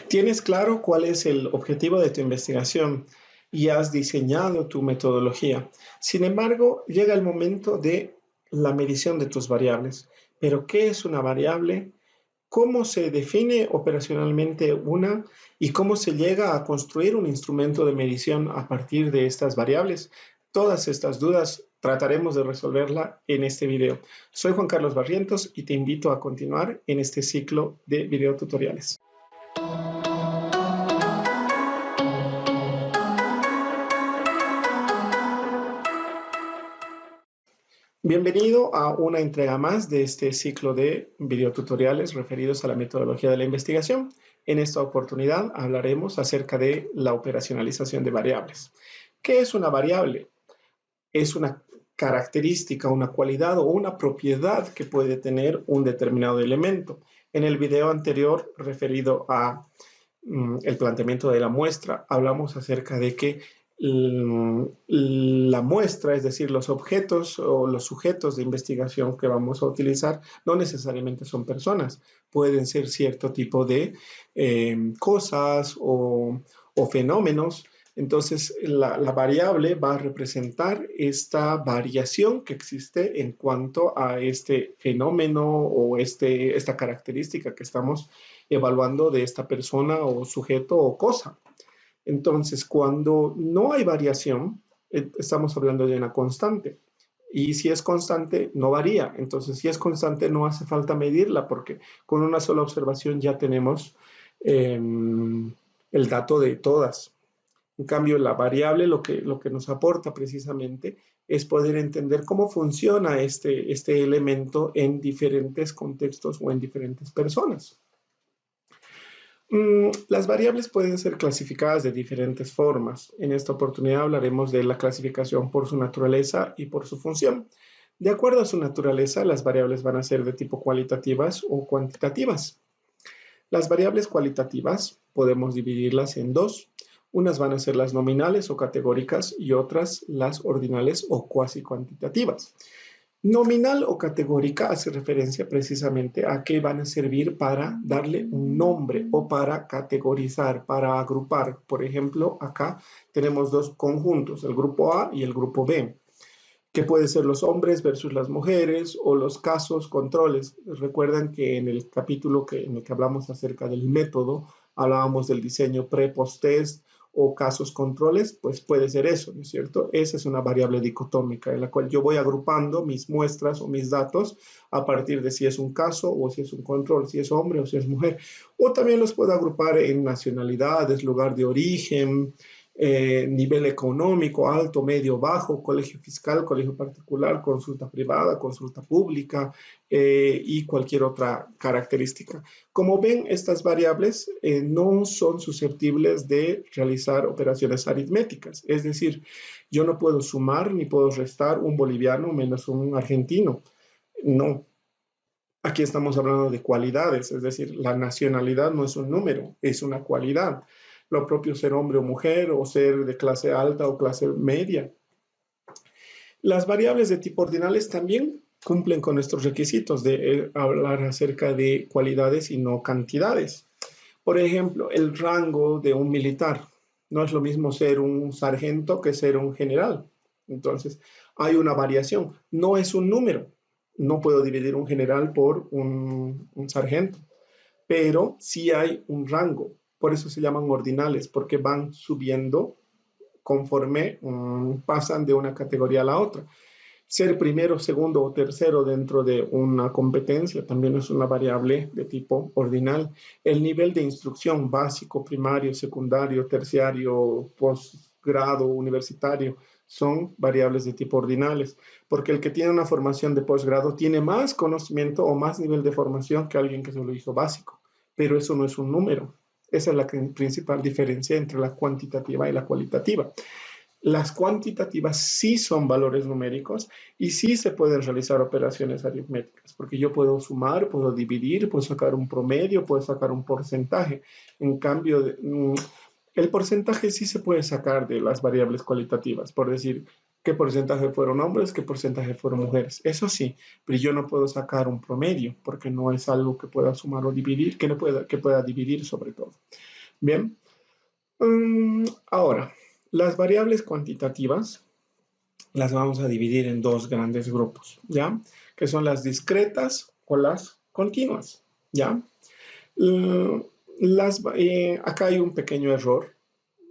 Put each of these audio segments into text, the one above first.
Tienes claro cuál es el objetivo de tu investigación y has diseñado tu metodología. Sin embargo, llega el momento de la medición de tus variables. Pero, ¿qué es una variable? ¿Cómo se define operacionalmente una y cómo se llega a construir un instrumento de medición a partir de estas variables? Todas estas dudas trataremos de resolverla en este video. Soy Juan Carlos Barrientos y te invito a continuar en este ciclo de videotutoriales. Bienvenido a una entrega más de este ciclo de videotutoriales referidos a la metodología de la investigación. En esta oportunidad hablaremos acerca de la operacionalización de variables. ¿Qué es una variable? Es una característica, una cualidad o una propiedad que puede tener un determinado elemento. En el video anterior referido a el planteamiento de la muestra, hablamos acerca de que la muestra, es decir, los objetos o los sujetos de investigación que vamos a utilizar, no necesariamente son personas, pueden ser cierto tipo de cosas o fenómenos. Entonces, la variable va a representar esta variación que existe en cuanto a este fenómeno o esta característica que estamos evaluando de esta persona o sujeto o cosa. Entonces, cuando no hay variación, estamos hablando de una constante. Y si es constante, no varía. Entonces, si es constante, no hace falta medirla porque con una sola observación ya tenemos el dato de todas. En cambio, la variable lo que nos aporta precisamente es poder entender cómo funciona este elemento en diferentes contextos o en diferentes personas. Las variables pueden ser clasificadas de diferentes formas. En esta oportunidad hablaremos de la clasificación por su naturaleza y por su función. De acuerdo a su naturaleza, las variables van a ser de tipo cualitativas o cuantitativas. Las variables cualitativas podemos dividirlas en dos. Unas van a ser las nominales o categóricas y otras las ordinales o cuasi cuantitativas. Nominal o categórica hace referencia precisamente a que van a servir para darle un nombre o para categorizar, para agrupar. Por ejemplo, acá tenemos dos conjuntos, el grupo A y el grupo B, que pueden ser los hombres versus las mujeres o los casos controles. Recuerdan que en el capítulo en el que hablamos acerca del método, hablábamos del diseño pre-post-test o casos controles, pues puede ser eso, ¿no es cierto? Esa es una variable dicotómica en la cual yo voy agrupando mis muestras o mis datos a partir de si es un caso o si es un control, si es hombre o si es mujer. O también los puedo agrupar en nacionalidades, lugar de origen, nivel económico, alto, medio, bajo, colegio fiscal, colegio particular, consulta privada, consulta pública y cualquier otra característica. Como ven, estas variables no son susceptibles de realizar operaciones aritméticas, es decir, yo no puedo sumar ni puedo restar un boliviano menos un argentino, no. Aquí estamos hablando de cualidades, es decir, la nacionalidad no es un número, es una cualidad. Lo propio ser hombre o mujer o ser de clase alta o clase media. Las variables de tipo ordinales también cumplen con estos requisitos de hablar acerca de cualidades y no cantidades. Por ejemplo, el rango de un militar. No es lo mismo ser un sargento que ser un general. Entonces, hay una variación. No es un número. No puedo dividir un general por un sargento, pero sí hay un rango. Por eso se llaman ordinales, porque van subiendo conforme pasan de una categoría a la otra. Ser primero, segundo o tercero dentro de una competencia también es una variable de tipo ordinal. El nivel de instrucción básico, primario, secundario, terciario, posgrado, universitario, son variables de tipo ordinales, porque el que tiene una formación de posgrado tiene más conocimiento o más nivel de formación que alguien que solo hizo básico, pero eso no es un número. Esa es la principal diferencia entre la cuantitativa y la cualitativa. Las cuantitativas sí son valores numéricos y sí se pueden realizar operaciones aritméticas, porque yo puedo sumar, puedo dividir, puedo sacar un promedio, puedo sacar un porcentaje. En cambio, el porcentaje sí se puede sacar de las variables cualitativas, por decir qué porcentaje fueron hombres, qué porcentaje fueron mujeres. Eso sí, pero yo no puedo sacar un promedio, porque no es algo que pueda sumar o dividir, que pueda dividir sobre todo. Bien, ahora, las variables cuantitativas las vamos a dividir en dos grandes grupos, ¿ya? Que son las discretas o las continuas, ¿ya? Acá hay un pequeño error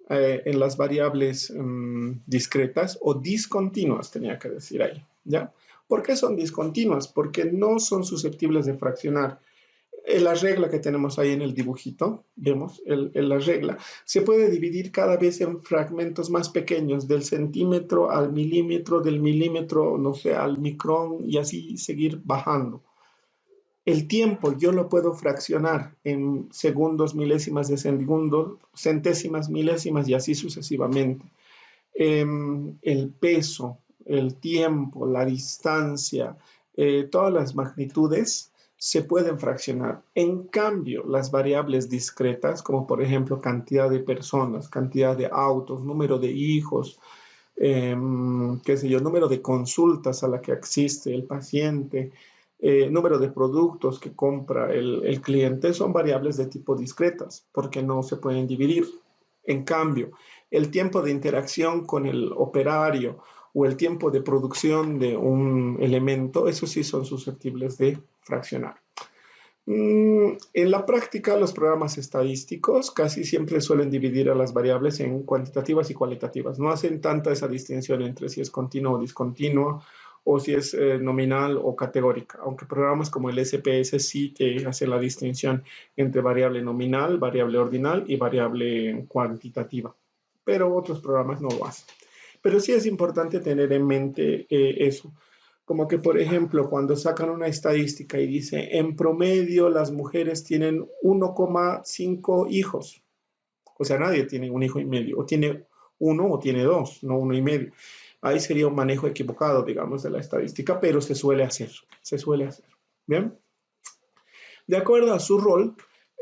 en las variables discretas o discontinuas, tenía que decir ahí, ¿ya? ¿Por qué son discontinuas? Porque no son susceptibles de fraccionar. La regla que tenemos ahí en el dibujito, vemos, la regla, se puede dividir cada vez en fragmentos más pequeños, del centímetro al milímetro, del milímetro, no sé, al micrón y así seguir bajando. El tiempo yo lo puedo fraccionar en segundos, milésimas de segundo, centésimas, milésimas y así sucesivamente. El peso, el tiempo, la distancia, todas las magnitudes se pueden fraccionar. En cambio, las variables discretas, como por ejemplo cantidad de personas, cantidad de autos, número de hijos, qué sé yo, número de consultas a la que asiste el paciente, número de productos que compra el cliente, son variables de tipo discretas, porque no se pueden dividir. En cambio, el tiempo de interacción con el operario o el tiempo de producción de un elemento, esos sí son susceptibles de fraccionar. En la práctica, los programas estadísticos casi siempre suelen dividir a las variables en cuantitativas y cualitativas. No hacen tanta esa distinción entre si es continuo o discontinuo, o si es nominal o categórica, aunque programas como el SPS sí te hacen la distinción entre variable nominal, variable ordinal y variable cuantitativa, pero otros programas no lo hacen. Pero sí es importante tener en mente eso. Como que, por ejemplo, cuando sacan una estadística y dice, en promedio las mujeres tienen 1,5 hijos. O sea, nadie tiene un hijo y medio. O tiene uno o tiene dos, no uno y medio. Ahí sería un manejo equivocado, digamos, de la estadística, pero se suele hacer. Se suele hacer. Bien. De acuerdo a su rol,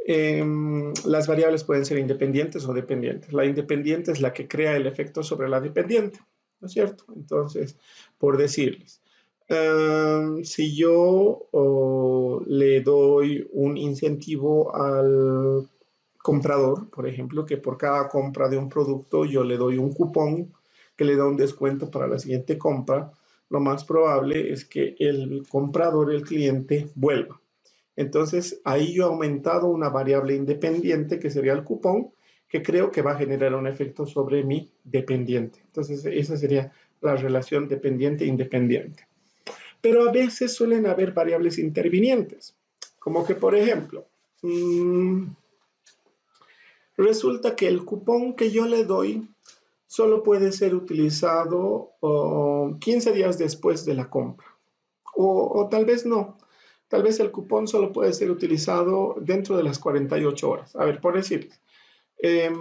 las variables pueden ser independientes o dependientes. La independiente es la que crea el efecto sobre la dependiente, ¿no es cierto? Entonces, por decirles, si yo le doy un incentivo al comprador, por ejemplo, que por cada compra de un producto yo le doy un cupón que le da un descuento para la siguiente compra, lo más probable es que el comprador, el cliente, vuelva. Entonces, ahí yo he aumentado una variable independiente que sería el cupón, que creo que va a generar un efecto sobre mi dependiente. Entonces, esa sería la relación dependiente-independiente. Pero a veces suelen haber variables intervinientes, como que, por ejemplo, resulta que el cupón que yo le doy solo puede ser utilizado 15 días después de la compra. O tal vez no. Tal vez el cupón solo puede ser utilizado dentro de las 48 horas. A ver, por decir, eh,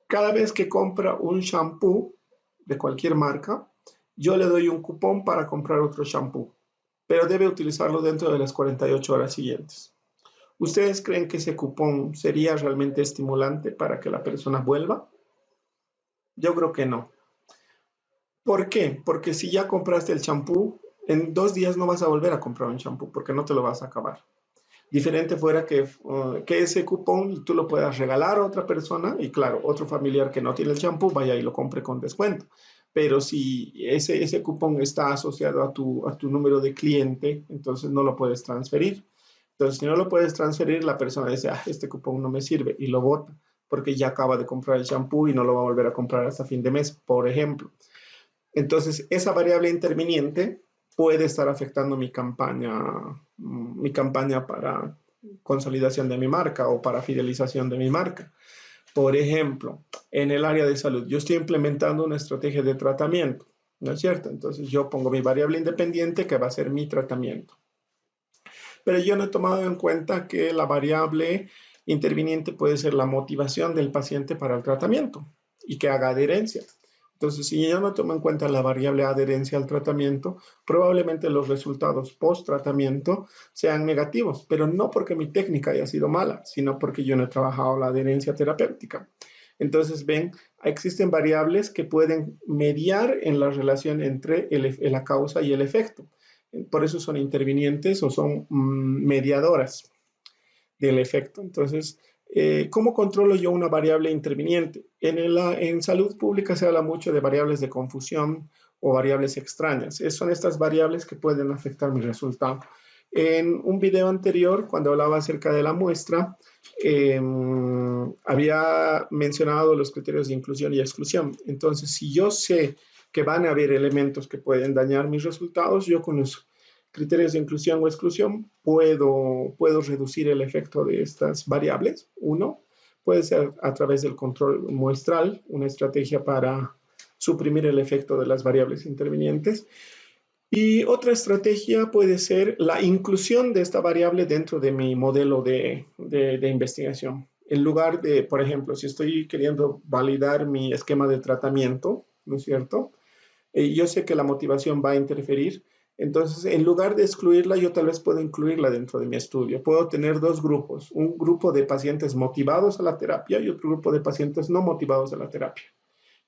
cada vez que compra un shampoo de cualquier marca, yo le doy un cupón para comprar otro shampoo, pero debe utilizarlo dentro de las 48 horas siguientes. ¿Ustedes creen que ese cupón sería realmente estimulante para que la persona vuelva? Yo creo que no. ¿Por qué? Porque si ya compraste el champú, en 2 días no vas a volver a comprar un champú porque no te lo vas a acabar. Diferente fuera que ese cupón tú lo puedas regalar a otra persona y claro, otro familiar que no tiene el champú vaya y lo compre con descuento. Pero si ese cupón está asociado a tu número de cliente, entonces no lo puedes transferir. Entonces, si no lo puedes transferir, la persona dice, ah, este cupón no me sirve y lo bota porque ya acaba de comprar el champú y no lo va a volver a comprar hasta fin de mes, por ejemplo. Entonces, esa variable interviniente puede estar afectando mi campaña para consolidación de mi marca o para fidelización de mi marca. Por ejemplo, en el área de salud, yo estoy implementando una estrategia de tratamiento, ¿no es cierto? Entonces, yo pongo mi variable independiente que va a ser mi tratamiento. Pero yo no he tomado en cuenta que la variable interviniente puede ser la motivación del paciente para el tratamiento y que haga adherencia. Entonces, si yo no tomo en cuenta la variable adherencia al tratamiento, probablemente los resultados post-tratamiento sean negativos, pero no porque mi técnica haya sido mala, sino porque yo no he trabajado la adherencia terapéutica. Entonces, ven, existen variables que pueden mediar en la relación entre la causa y el efecto. Por eso son intervinientes o son mediadoras del efecto. Entonces, ¿Cómo controlo yo una variable interviniente? En salud pública se habla mucho de variables de confusión o variables extrañas. Son estas variables que pueden afectar mi resultado. En un video anterior, cuando hablaba acerca de la muestra, había mencionado los criterios de inclusión y exclusión. Entonces, si yo sé que van a haber elementos que pueden dañar mis resultados, yo con los criterios de inclusión o exclusión puedo reducir el efecto de estas variables. Uno, puede ser a través del control muestral, una estrategia para suprimir el efecto de las variables intervinientes. Y otra estrategia puede ser la inclusión de esta variable dentro de mi modelo de investigación. En lugar de, por ejemplo, si estoy queriendo validar mi esquema de tratamiento, ¿no es cierto? Yo sé que la motivación va a interferir, entonces en lugar de excluirla, yo tal vez puedo incluirla dentro de mi estudio. Puedo tener dos grupos, un grupo de pacientes motivados a la terapia y otro grupo de pacientes no motivados a la terapia.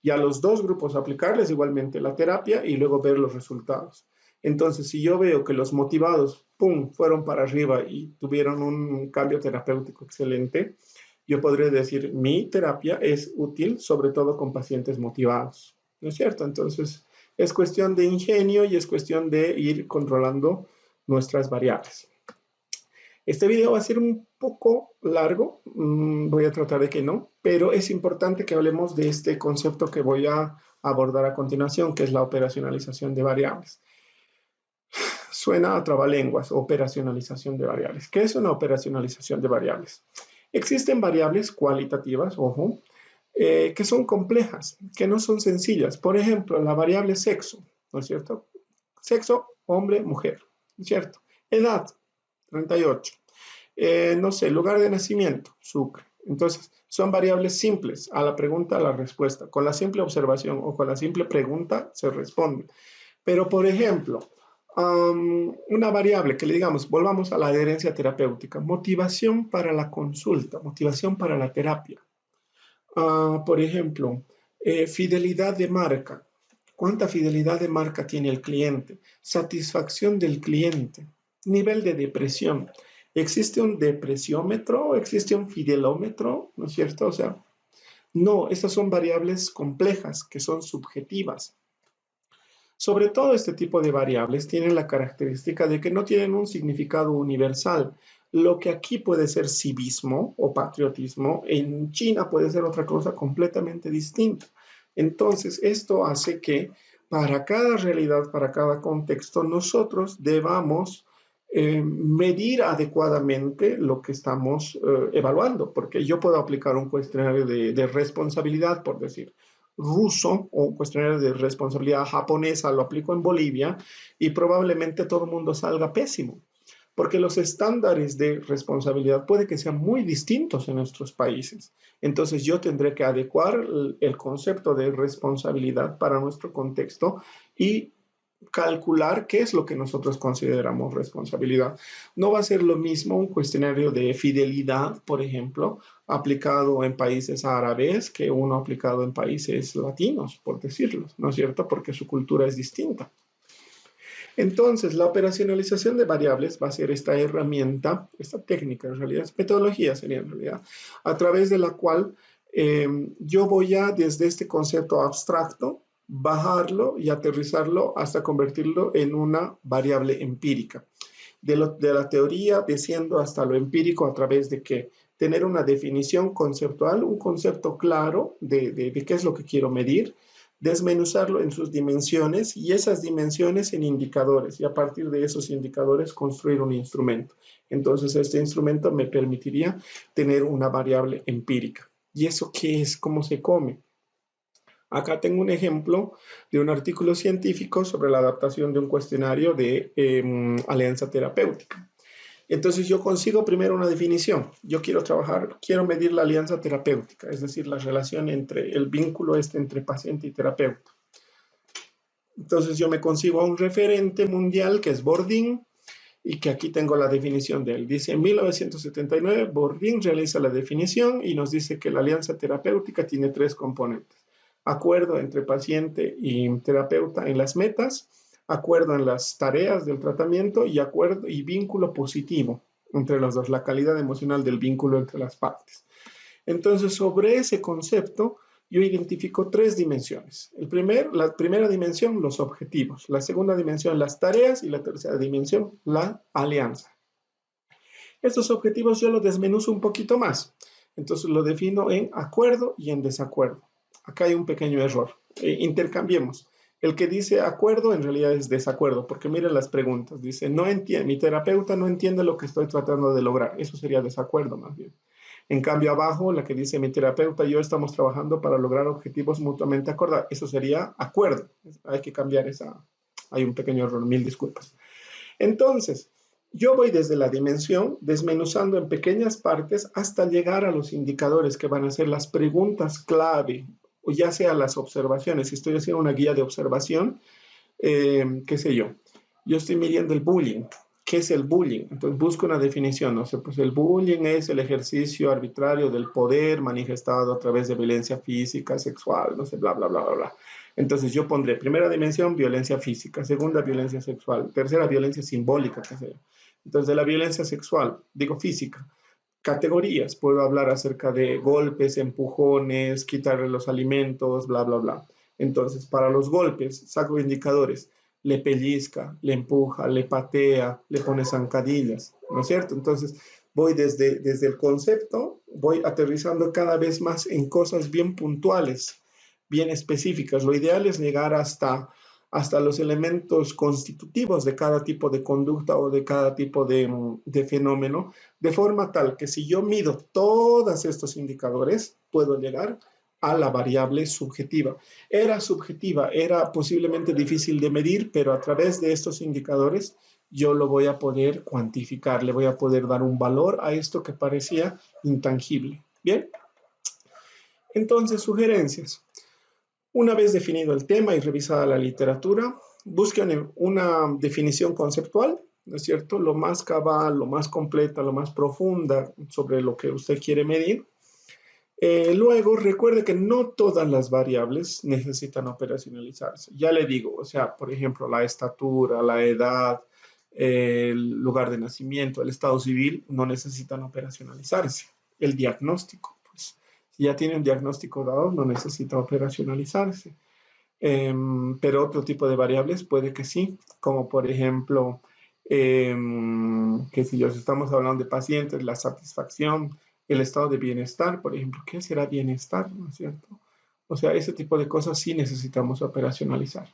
Y a los dos grupos aplicarles igualmente la terapia y luego ver los resultados. Entonces, si yo veo que los motivados, ¡pum!, fueron para arriba y tuvieron un cambio terapéutico excelente, yo podré decir, mi terapia es útil, sobre todo con pacientes motivados, ¿no es cierto? Entonces, es cuestión de ingenio y es cuestión de ir controlando nuestras variables. Este video va a ser un poco largo, voy a tratar de que no, pero es importante que hablemos de este concepto que voy a abordar a continuación, que es la operacionalización de variables. Suena a trabalenguas, operacionalización de variables. ¿Qué es una operacionalización de variables? Existen variables cualitativas, ojo, que son complejas, que no son sencillas. Por ejemplo, la variable sexo, ¿no es cierto? Sexo, hombre, mujer, ¿no es cierto? Edad, 38. No sé, lugar de nacimiento, Sucre. Entonces, son variables simples. A la pregunta, a la respuesta. Con la simple observación o con la simple pregunta se responde. Pero, por ejemplo, una variable que le digamos, volvamos a la adherencia terapéutica, motivación para la consulta, motivación para la terapia. Por ejemplo, fidelidad de marca. ¿Cuánta fidelidad de marca tiene el cliente? Satisfacción del cliente. Nivel de depresión. ¿Existe un depresiómetro o existe un fidelómetro? ¿No es cierto? O sea, no, estas son variables complejas que son subjetivas. Sobre todo este tipo de variables tienen la característica de que no tienen un significado universal. Lo que aquí puede ser civismo o patriotismo, en China puede ser otra cosa completamente distinta. Entonces, esto hace que para cada realidad, para cada contexto, nosotros debamos medir adecuadamente lo que estamos evaluando, porque yo puedo aplicar un cuestionario de responsabilidad, por decir, ruso o un cuestionario de responsabilidad japonesa, lo aplico en Bolivia y probablemente todo el mundo salga pésimo, porque los estándares de responsabilidad puede que sean muy distintos en nuestros países. Entonces yo tendré que adecuar el concepto de responsabilidad para nuestro contexto y calcular qué es lo que nosotros consideramos responsabilidad. No va a ser lo mismo un cuestionario de fidelidad, por ejemplo, aplicado en países árabes que uno aplicado en países latinos, por decirlo, ¿no es cierto? Porque su cultura es distinta. Entonces, la operacionalización de variables va a ser esta herramienta, esta técnica en realidad, metodología sería en realidad, a través de la cual yo voy a, desde este concepto abstracto, bajarlo y aterrizarlo hasta convertirlo en una variable empírica. De la teoría desciendo hasta lo empírico a través de que tener una definición conceptual, un concepto claro de qué es lo que quiero medir, desmenuzarlo en sus dimensiones y esas dimensiones en indicadores y a partir de esos indicadores construir un instrumento. Entonces este instrumento me permitiría tener una variable empírica. ¿Y eso qué es? ¿Cómo se come? Acá tengo un ejemplo de un artículo científico sobre la adaptación de un cuestionario de alianza terapéutica. Entonces yo consigo primero una definición. Yo quiero medir la alianza terapéutica, es decir, la relación entre el vínculo entre paciente y terapeuta. Entonces yo me consigo a un referente mundial que es Bourdin y que aquí tengo la definición de él. Dice, en 1979, Bourdin realiza la definición y nos dice que la alianza terapéutica tiene tres componentes. Acuerdo entre paciente y terapeuta en las metas, acuerdo en las tareas del tratamiento y acuerdo y vínculo positivo. entre los dos, la calidad emocional del vínculo entre las partes. Entonces, sobre ese concepto, yo identifico tres dimensiones. La primera dimensión, los objetivos. La segunda dimensión, las tareas. Y la tercera dimensión, la alianza. Estos objetivos yo los desmenuzo un poquito más. Entonces, lo defino en acuerdo y en desacuerdo. Acá hay un pequeño error. Intercambiemos. El que dice acuerdo en realidad es desacuerdo, porque miren las preguntas. Dice, no entiende, mi terapeuta no entiende lo que estoy tratando de lograr. Eso sería desacuerdo más bien. En cambio, abajo, la que dice mi terapeuta y yo estamos trabajando para lograr objetivos mutuamente acordados. Eso sería acuerdo. Hay que cambiar esa. Hay un pequeño error, mil disculpas. Entonces, yo voy desde la dimensión, desmenuzando en pequeñas partes hasta llegar a los indicadores que van a ser las preguntas clave, o ya sea las observaciones. Si estoy haciendo una guía de observación, qué sé yo, yo estoy midiendo el bullying. ¿Qué es el bullying? Entonces busco una definición, no sé, pues el bullying es el ejercicio arbitrario del poder manifestado a través de violencia física, sexual, no sé, bla, bla, bla, bla, bla. Entonces yo pondré primera dimensión, violencia física, segunda, violencia sexual, tercera, violencia simbólica, qué sé yo. Entonces de la violencia sexual, digo física, categorías, puedo hablar acerca de golpes, empujones, quitarle los alimentos, bla, bla, bla. Entonces, para los golpes, saco indicadores, le pellizca, le empuja, le patea, le pone zancadillas, ¿no es cierto? Entonces, voy desde el concepto, voy aterrizando cada vez más en cosas bien puntuales, bien específicas. Lo ideal es llegar hasta los elementos constitutivos de cada tipo de conducta o de cada tipo de fenómeno, de forma tal que si yo mido todos estos indicadores, puedo llegar a la variable subjetiva. Era subjetiva, era posiblemente difícil de medir, pero a través de estos indicadores yo lo voy a poder cuantificar, le voy a poder dar un valor a esto que parecía intangible. Bien, entonces sugerencias. Una vez definido el tema y revisada la literatura, busquen una definición conceptual, ¿no es cierto? Lo más cabal, lo más completa, lo más profunda sobre lo que usted quiere medir. Luego, recuerde que no todas las variables necesitan operacionalizarse. Ya le digo, o sea, por ejemplo, la estatura, la edad, el lugar de nacimiento, el estado civil, no necesitan operacionalizarse. El diagnóstico, pues, si ya tiene un diagnóstico dado, no necesita operacionalizarse. Pero otro tipo de variables puede que sí, como por ejemplo, que si ya estamos hablando de pacientes, la satisfacción, el estado de bienestar, por ejemplo, ¿qué será bienestar? ¿No es cierto? O sea, ese tipo de cosas sí necesitamos operacionalizar.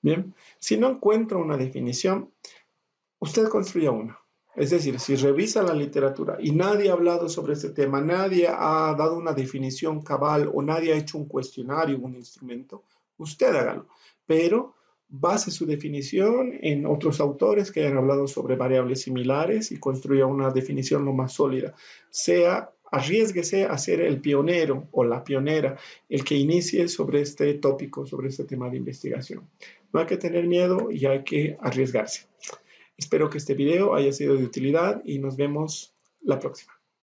Bien, si no encuentra una definición, usted construya una. Es decir, si revisa la literatura y nadie ha hablado sobre este tema, nadie ha dado una definición cabal o nadie ha hecho un cuestionario, un instrumento, usted hágalo. Pero base su definición en otros autores que hayan hablado sobre variables similares y construya una definición lo más sólida. Arriésguese a ser el pionero o la pionera, el que inicie sobre este tópico, sobre este tema de investigación. No hay que tener miedo y hay que arriesgarse. Espero que este video haya sido de utilidad y nos vemos la próxima.